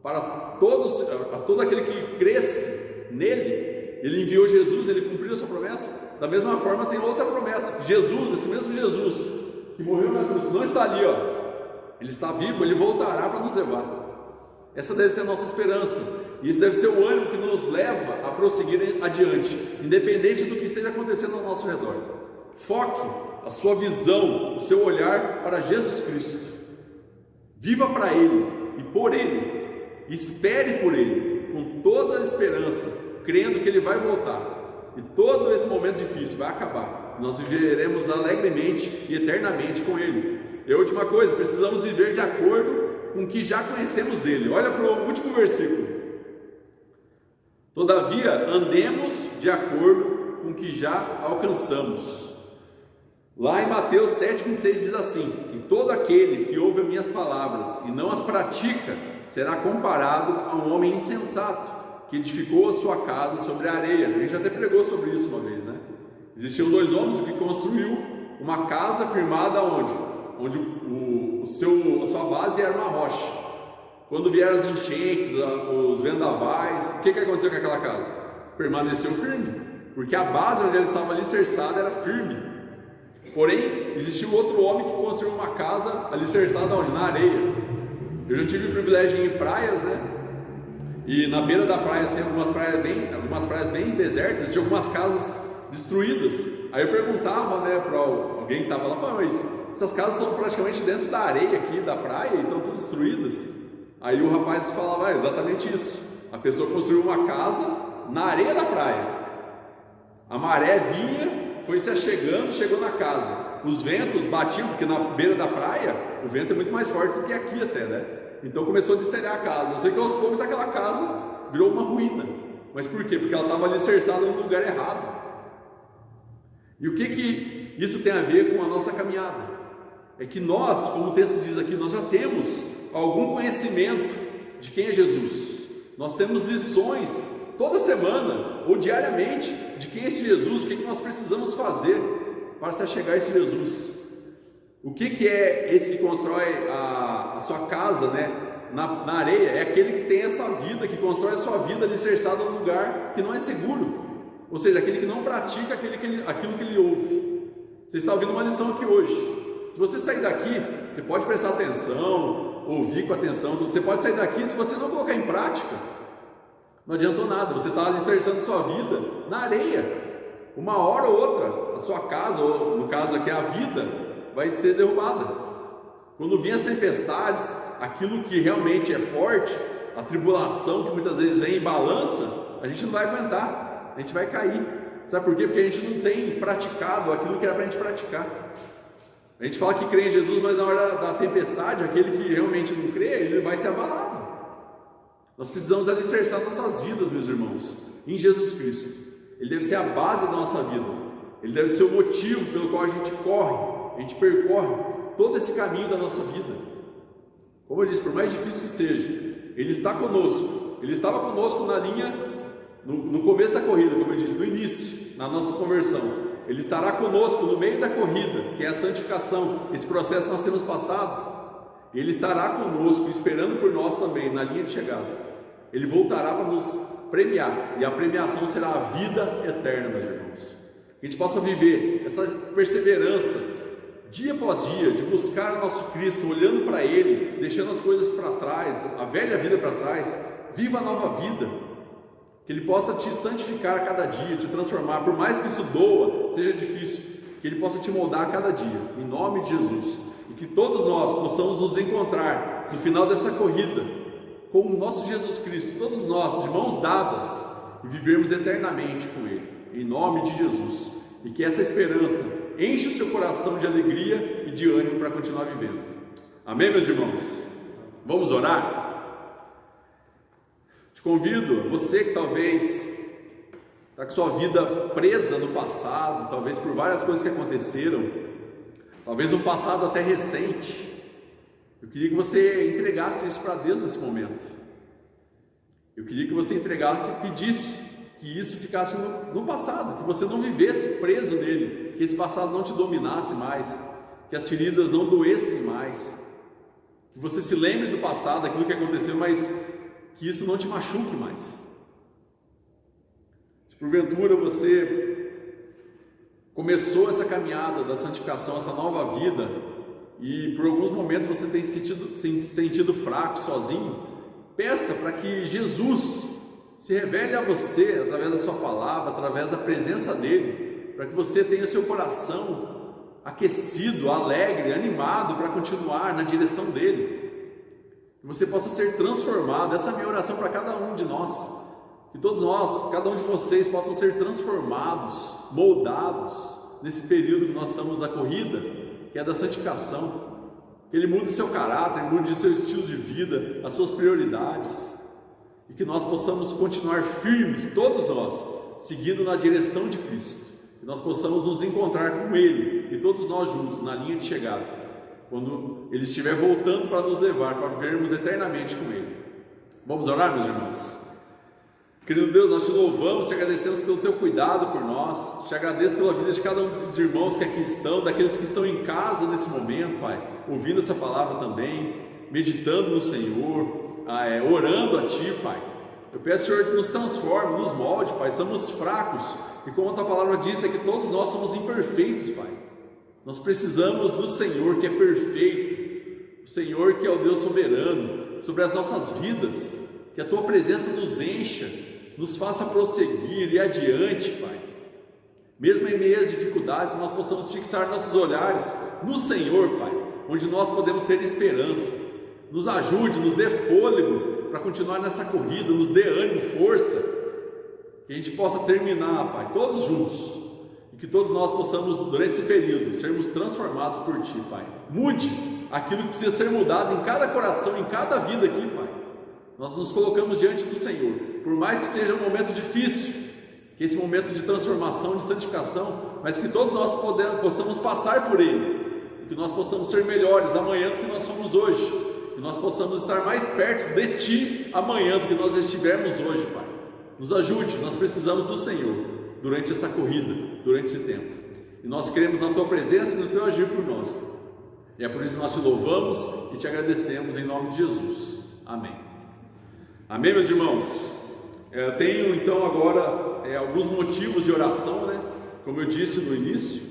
para todo aquele que cresce nele, Ele enviou Jesus, Ele cumpriu essa promessa. Da mesma forma tem outra promessa, Jesus, esse mesmo Jesus que morreu na cruz, não está ali, ó. Ele está vivo, Ele voltará para nos levar. Essa deve ser a nossa esperança, e isso deve ser o ânimo que nos leva a prosseguir adiante, independente do que esteja acontecendo ao nosso redor. Foque a sua visão, o seu olhar para Jesus Cristo. Viva para Ele e por Ele. Espere por Ele, com toda a esperança, crendo que Ele vai voltar, e todo esse momento difícil vai acabar, nós viveremos alegremente e eternamente com Ele. E a última coisa, precisamos viver de acordo com o que já conhecemos dEle. Olha para o último versículo. Todavia, andemos de acordo com o que já alcançamos. Lá em Mateus 7,26 diz assim: e todo aquele que ouve as minhas palavras e não as pratica, será comparado a um homem insensato, que edificou a sua casa sobre a areia. A gente até pregou sobre isso uma vez, né? Existiam dois homens que construiu uma casa firmada onde? Onde a sua base era uma rocha. Quando vieram as enchentes, os vendavais, o que aconteceu com aquela casa? Permaneceu firme, porque a base onde ele estava alicerçada era firme. Porém, existiu outro homem que construiu uma casa alicerçada onde? Na areia. Eu já tive o privilégio de ir em praias, né? E na beira da praia, assim, algumas praias bem desertas, tinha algumas casas destruídas. Aí eu perguntava, né, para alguém que estava lá, falava, mas essas casas estão praticamente dentro da areia aqui da praia e estão todas destruídas. Aí o rapaz falava, exatamente isso. A pessoa construiu uma casa na areia da praia. A maré vinha, foi se achegando, chegou na casa. Os ventos batiam, porque na beira da praia o vento é muito mais forte do que aqui até, né? Então começou a destelhar a casa. Eu sei que aos poucos aquela casa virou uma ruína. Mas por quê? Porque ela estava alicerçada no lugar errado. E o que isso tem a ver com a nossa caminhada? É que nós, como o texto diz aqui, nós já temos algum conhecimento de quem é Jesus. Nós temos lições toda semana ou diariamente de quem é esse Jesus, o que nós precisamos fazer para se achegar a esse Jesus. O que é esse que constrói a sua casa, né, na areia? É aquele que tem essa vida, que constrói a sua vida alicerçada num lugar que não é seguro. Ou seja, aquele que não pratica aquilo que ele ouve. Você está ouvindo uma lição aqui hoje. Se você sair daqui, você pode prestar atenção, ouvir com atenção, você pode sair daqui, se você não colocar em prática, não adiantou nada, você está alicerçando sua vida na areia. Uma hora ou outra, a sua casa, ou no caso aqui a vida, vai ser derrubada. Quando vir as tempestades, aquilo que realmente é forte, a tribulação que muitas vezes vem em balança, a gente não vai aguentar, a gente vai cair. Sabe por quê? Porque a gente não tem praticado aquilo que era para a gente praticar. A gente fala que crê em Jesus, mas na hora da tempestade, aquele que realmente não crê, ele vai ser abalado. Nós precisamos alicerçar nossas vidas, meus irmãos, em Jesus Cristo. Ele deve ser a base da nossa vida. Ele deve ser o motivo pelo qual a gente corre, a gente percorre todo esse caminho da nossa vida. Como eu disse, por mais difícil que seja, Ele está conosco. Ele estava conosco na linha, no começo da corrida, como eu disse, no início, na nossa conversão. Ele estará conosco no meio da corrida, que é a santificação, esse processo que nós temos passado. Ele estará conosco, esperando por nós também, na linha de chegada. Ele voltará para nos premiar, e a premiação será a vida eterna, meus irmãos. Que a gente possa viver essa perseverança, dia após dia, de buscar o nosso Cristo, olhando para Ele, deixando as coisas para trás, a velha vida para trás, viva a nova vida. Que Ele possa te santificar a cada dia, te transformar, por mais que isso doa, seja difícil, que Ele possa te moldar a cada dia, em nome de Jesus, e que todos nós possamos nos encontrar no final dessa corrida, com o nosso Jesus Cristo, todos nós, de mãos dadas, e vivermos eternamente com Ele, em nome de Jesus, e que essa esperança enche o seu coração de alegria e de ânimo para continuar vivendo. Amém, meus irmãos? Vamos orar? Te convido, você que talvez está com sua vida presa no passado, talvez por várias coisas que aconteceram, talvez um passado até recente, eu queria que você entregasse isso para Deus nesse momento. Eu queria que você entregasse e pedisse que isso ficasse no passado, que você não vivesse preso nele, que esse passado não te dominasse mais, que as feridas não doessem mais, que você se lembre do passado, daquilo que aconteceu, mas que isso não te machuque mais. Se porventura você começou essa caminhada da santificação, essa nova vida, e por alguns momentos você tem se sentido fraco, sozinho, peça para que Jesus se revele a você através da sua palavra, através da presença dele, para que você tenha o seu coração aquecido, alegre, animado para continuar na direção dele, que você possa ser transformado. Essa é a minha oração para cada um de nós, que todos nós, cada um de vocês possam ser transformados, moldados nesse período que nós estamos na corrida, que é da santificação, que Ele mude o seu caráter, mude o seu estilo de vida, as suas prioridades, e que nós possamos continuar firmes, todos nós, seguindo na direção de Cristo, que nós possamos nos encontrar com Ele, e todos nós juntos, na linha de chegada, quando Ele estiver voltando para nos levar, para vivermos eternamente com Ele. Vamos orar, meus irmãos? Querido Deus, nós te louvamos, te agradecemos pelo teu cuidado por nós, te agradeço pela vida de cada um desses irmãos que aqui estão, daqueles que estão em casa nesse momento, Pai, ouvindo essa palavra também, meditando no Senhor, orando a Ti, Pai. Eu peço, Senhor, que nos transforme, nos molde, Pai, somos fracos, e como a tua palavra diz, é que todos nós somos imperfeitos, Pai. Nós precisamos do Senhor que é perfeito, o Senhor que é o Deus soberano sobre as nossas vidas, que a tua presença nos encha, nos faça prosseguir e adiante, Pai. Mesmo em meio às dificuldades, nós possamos fixar nossos olhares no Senhor, Pai, onde nós podemos ter esperança. Nos ajude, nos dê fôlego para continuar nessa corrida, nos dê ânimo, força, que a gente possa terminar, Pai, todos juntos, e que todos nós possamos, durante esse período, sermos transformados por Ti, Pai. Mude aquilo que precisa ser mudado em cada coração, em cada vida aqui, Pai. Nós nos colocamos diante do Senhor, por mais que seja um momento difícil, que esse momento de transformação, de santificação, mas que todos nós possamos passar por ele, e que nós possamos ser melhores amanhã do que nós somos hoje, que nós possamos estar mais perto de Ti amanhã do que nós estivermos hoje, Pai. Nos ajude, nós precisamos do Senhor, durante essa corrida, durante esse tempo, e nós queremos na Tua presença e no Teu agir por nós, e é por isso que nós Te louvamos e Te agradecemos em nome de Jesus, amém. Amém, meus irmãos? Eu tenho então agora alguns motivos de oração, né? Como eu disse no início,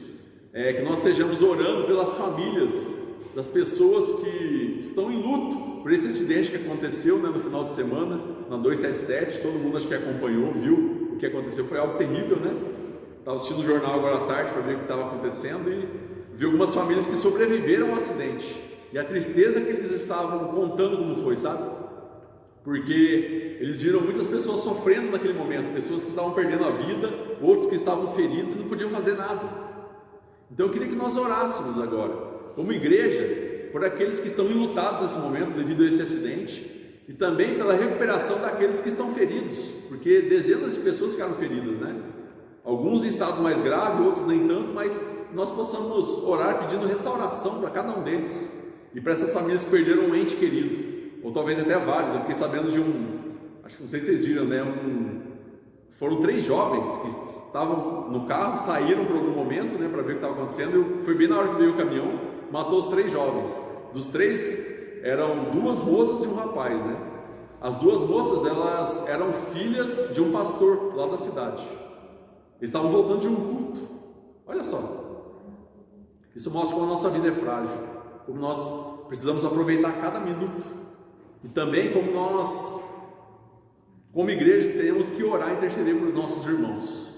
que nós estejamos orando pelas famílias das pessoas que estão em luto por esse acidente que aconteceu, né, no final de semana, na 277. Todo mundo acho que acompanhou, viu o que aconteceu, foi algo terrível, né? Estava assistindo o jornal agora à tarde para ver o que estava acontecendo e vi algumas famílias que sobreviveram ao acidente e a tristeza que eles estavam contando como foi, sabe? Porque eles viram muitas pessoas sofrendo naquele momento, pessoas que estavam perdendo a vida, outros que estavam feridos e não podiam fazer nada. Então eu queria que nós orássemos agora, como igreja, por aqueles que estão enlutados nesse momento devido a esse acidente, e também pela recuperação daqueles que estão feridos, porque dezenas de pessoas ficaram feridas, né? Alguns em estado mais grave, outros nem tanto, mas nós possamos orar pedindo restauração para cada um deles, e para essas famílias que perderam um ente querido, ou talvez até vários. Eu fiquei sabendo de acho que não sei se vocês viram, né? Foram 3 jovens que estavam no carro, saíram por algum momento, né, para ver o que estava acontecendo. Foi bem na hora que veio o caminhão, matou os 3 jovens. Dos 3, eram 2 moças e um rapaz, né? As 2 moças, elas eram filhas de um pastor lá da cidade. Eles estavam voltando de um culto. Olha só. Isso mostra como a nossa vida é frágil, como nós precisamos aproveitar cada minuto. E também como nós, como igreja, temos que orar e interceder por nossos irmãos,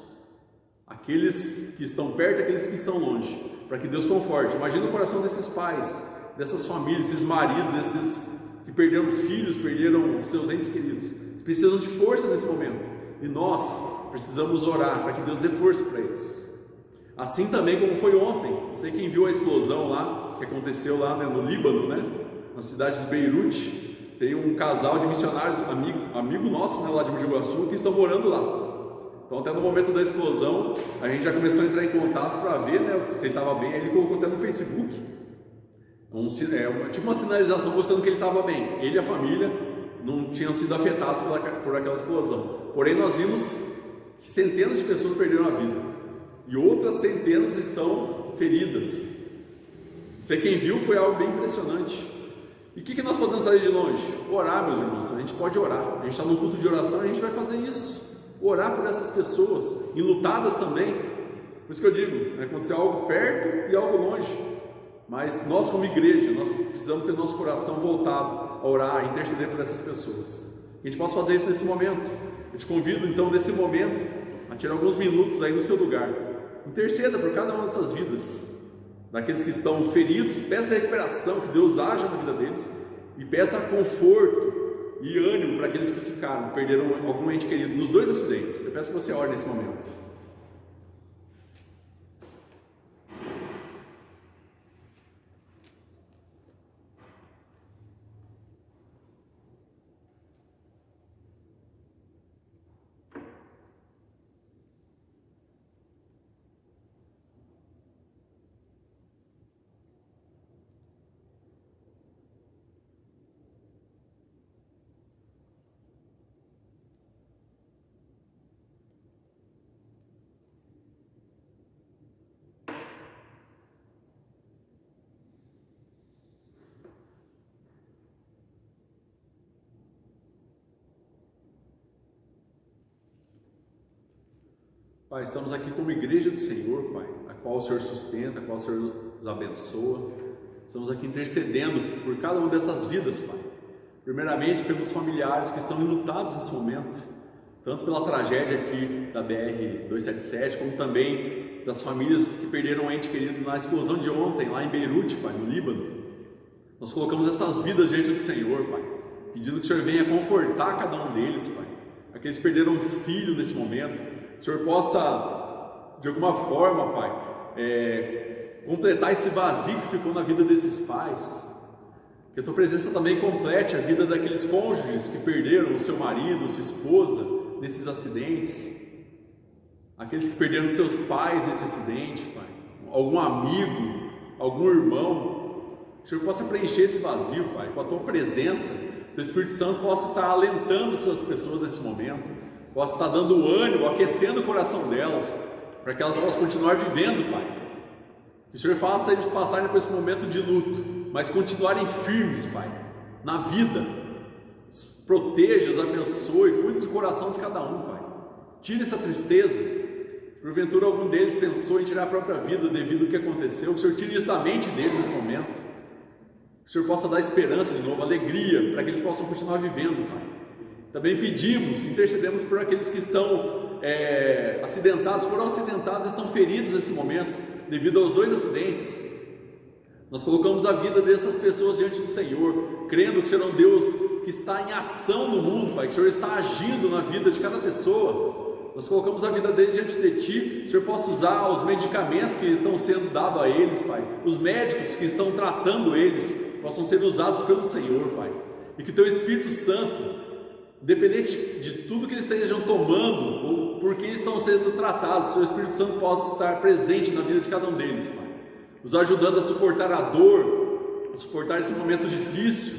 aqueles que estão perto e aqueles que estão longe, para que Deus conforte. Imagina o coração desses pais, dessas famílias, esses maridos, esses que perderam filhos, perderam seus entes queridos. Eles precisam de força nesse momento, e nós precisamos orar para que Deus dê força para eles. Assim também como foi ontem, não sei quem viu a explosão lá, que aconteceu lá, né, no Líbano, né, na cidade de Beirute. Tem um casal de missionários, amigo nosso, né, lá de Mogi Guaçu, que estão morando lá. Então até no momento da explosão, a gente já começou a entrar em contato para ver, né, se ele estava bem. Aí ele colocou até no Facebook tipo uma sinalização mostrando que ele estava bem. Ele e a família não tinham sido afetados por aquela explosão. Porém nós vimos que centenas de pessoas perderam a vida e outras centenas estão feridas. Não sei quem viu, foi algo bem impressionante. E o que nós podemos fazer de longe? Orar, meus irmãos. A gente pode orar. A gente está no culto de oração, a gente vai fazer isso. Orar por essas pessoas, enlutadas também. Por isso que eu digo, aconteceu algo perto e algo longe. Mas nós como igreja, nós precisamos ter nosso coração voltado a orar, a interceder por essas pessoas. Que a gente possa fazer isso nesse momento. Eu te convido então nesse momento a tirar alguns minutos aí no seu lugar. Interceda por cada uma dessas vidas. Daqueles que estão feridos, peça recuperação, que Deus haja na vida deles, e peça conforto e ânimo para aqueles que ficaram, perderam algum ente querido nos 2 acidentes. Eu peço que você ore nesse momento. Pai, estamos aqui como igreja do Senhor, Pai, a qual o Senhor sustenta, a qual o Senhor nos abençoa. Estamos aqui intercedendo por cada uma dessas vidas, Pai. Primeiramente pelos familiares que estão enlutados nesse momento, tanto pela tragédia aqui da BR-277, como também das famílias que perderam um ente querido na explosão de ontem, lá em Beirute, Pai, no Líbano. Nós colocamos essas vidas diante do Senhor, Pai, pedindo que o Senhor venha confortar cada um deles, Pai. Aqueles que perderam um filho nesse momento, que o Senhor possa, de alguma forma, Pai, completar esse vazio que ficou na vida desses pais. Que a Tua presença também complete a vida daqueles cônjuges que perderam o seu marido, sua esposa nesses acidentes. Aqueles que perderam seus pais nesse acidente, Pai. Algum amigo, algum irmão. Que o Senhor possa preencher esse vazio, Pai, com a Tua presença. Que o Espírito Santo possa estar alentando essas pessoas nesse momento. Possa estar dando ânimo, aquecendo o coração delas, para que elas possam continuar vivendo, Pai. Que o Senhor faça eles passarem por esse momento de luto, mas continuarem firmes, Pai, na vida. Proteja, os abençoe, cuide do coração de cada um, Pai. Tire essa tristeza. Porventura algum deles pensou em tirar a própria vida devido ao que aconteceu. Que o Senhor tire isso da mente deles nesse momento. Que o Senhor possa dar esperança de novo, alegria, para que eles possam continuar vivendo, Pai. Também pedimos, intercedemos por aqueles que estão acidentados, foram acidentados e estão feridos nesse momento, devido aos 2 acidentes. Nós colocamos a vida dessas pessoas diante do Senhor, crendo que o Senhor é um Deus que está em ação no mundo, Pai, que o Senhor está agindo na vida de cada pessoa. Nós colocamos a vida deles diante de Ti, que o Senhor possa usar os medicamentos que estão sendo dados a eles, Pai, os médicos que estão tratando eles, possam ser usados pelo Senhor, Pai, e que o Teu Espírito Santo, independente de tudo que eles estejam tomando, ou por quem estão sendo tratados, o Seu Espírito Santo possa estar presente na vida de cada um deles, Pai, nos ajudando a suportar a dor, a suportar esse momento difícil,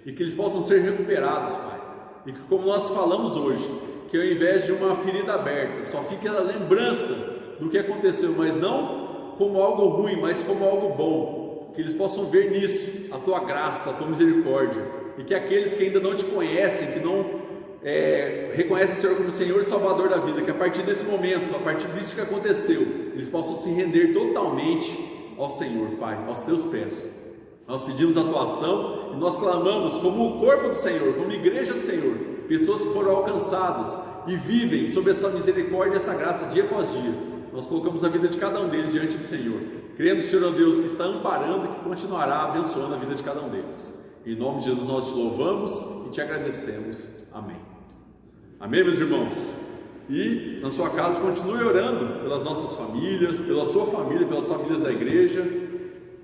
e que eles possam ser recuperados, Pai, e que, como nós falamos hoje, que ao invés de uma ferida aberta, só fique a lembrança do que aconteceu, mas não como algo ruim, mas como algo bom, que eles possam ver nisso a Tua graça, a Tua misericórdia, e que aqueles que ainda não Te conhecem, que não reconhecem o Senhor como Senhor e Salvador da vida, que a partir desse momento, a partir disso que aconteceu, eles possam se render totalmente ao Senhor, Pai, aos Teus pés. Nós pedimos a Tua ação e nós clamamos como o corpo do Senhor, como igreja do Senhor, pessoas que foram alcançadas e vivem sob essa misericórdia e essa graça dia após dia. Nós colocamos a vida de cada um deles diante do Senhor, crendo que o Senhor é um Deus que está amparando e que continuará abençoando a vida de cada um deles. Em nome de Jesus nós Te louvamos e Te agradecemos. Amém. Amém, meus irmãos? E na sua casa continue orando pelas nossas famílias, pela sua família, pelas famílias da igreja.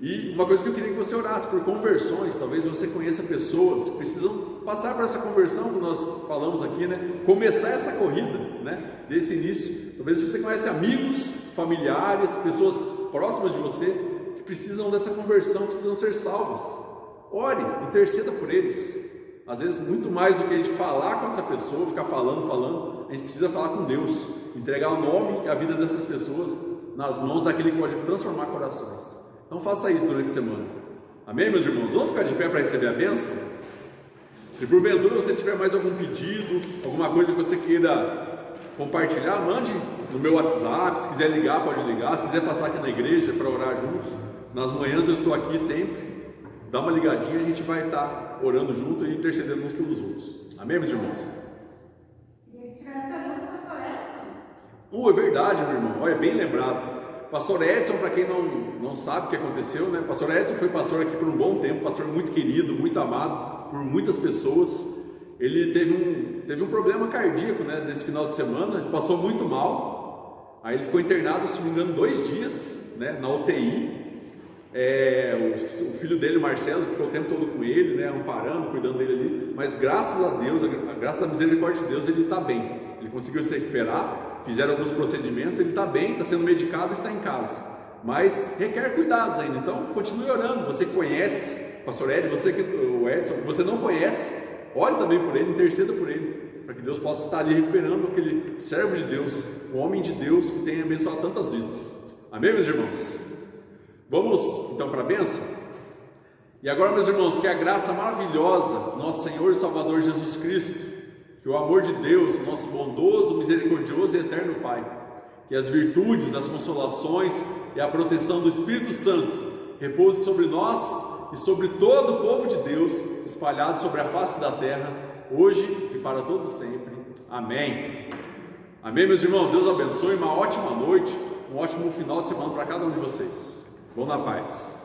E uma coisa que eu queria que você orasse por conversões. Talvez você conheça pessoas que precisam passar por essa conversão que nós falamos aqui, né? Começar essa corrida, né? Desse início. Talvez você conhece amigos, familiares, pessoas próximas de você que precisam dessa conversão, precisam ser salvos. Ore, interceda por eles. Às vezes, muito mais do que a gente falar com essa pessoa, ficar falando, a gente precisa falar com Deus, entregar o nome e a vida dessas pessoas nas mãos daquele que pode transformar corações. Então faça isso durante a semana. Amém, meus irmãos? Vamos ficar de pé para receber a bênção? Se porventura você tiver mais algum pedido, alguma coisa que você queira compartilhar, mande no meu WhatsApp. Se quiser ligar, pode ligar. Se quiser passar aqui na igreja para orar juntos, nas manhãs eu estou aqui sempre. Dá uma ligadinha, a gente vai estar orando junto e intercedendo uns pelos outros. Amém, meus irmãos? É verdade, meu irmão. Olha, bem lembrado. Pastor Edson, para quem não sabe o que aconteceu, né? Pastor Edson foi pastor aqui por um bom tempo, pastor muito querido, muito amado por muitas pessoas. Ele teve um problema cardíaco, né? Nesse final de semana, ele passou muito mal. Aí ele ficou internado, se não me engano, 2 dias, né? Na UTI. O filho dele, o Marcelo, ficou o tempo todo com ele, né, amparando, cuidando dele ali, mas graças a Deus, graças à misericórdia de Deus, ele está bem, ele conseguiu se recuperar, fizeram alguns procedimentos, ele está bem, está sendo medicado e está em casa, mas requer cuidados ainda. Então continue orando. Você que conhece o pastor Ed, o Edson, você não conhece, ore também por ele, interceda por ele, para que Deus possa estar ali recuperando aquele servo de Deus, o homem de Deus que tem abençoado tantas vidas. Amém, meus irmãos? Vamos então para a bênção? E agora, meus irmãos, que a graça maravilhosa, nosso Senhor e Salvador Jesus Cristo, que o amor de Deus, nosso bondoso, misericordioso e eterno Pai, Que as virtudes, as consolações e a proteção do Espírito Santo repouse sobre nós e sobre todo o povo de Deus, espalhado sobre a face da terra, hoje e para todo sempre. Amém. Amém, meus irmãos. Deus abençoe, uma ótima noite, um ótimo final de semana para cada um de vocês. Vão na paz.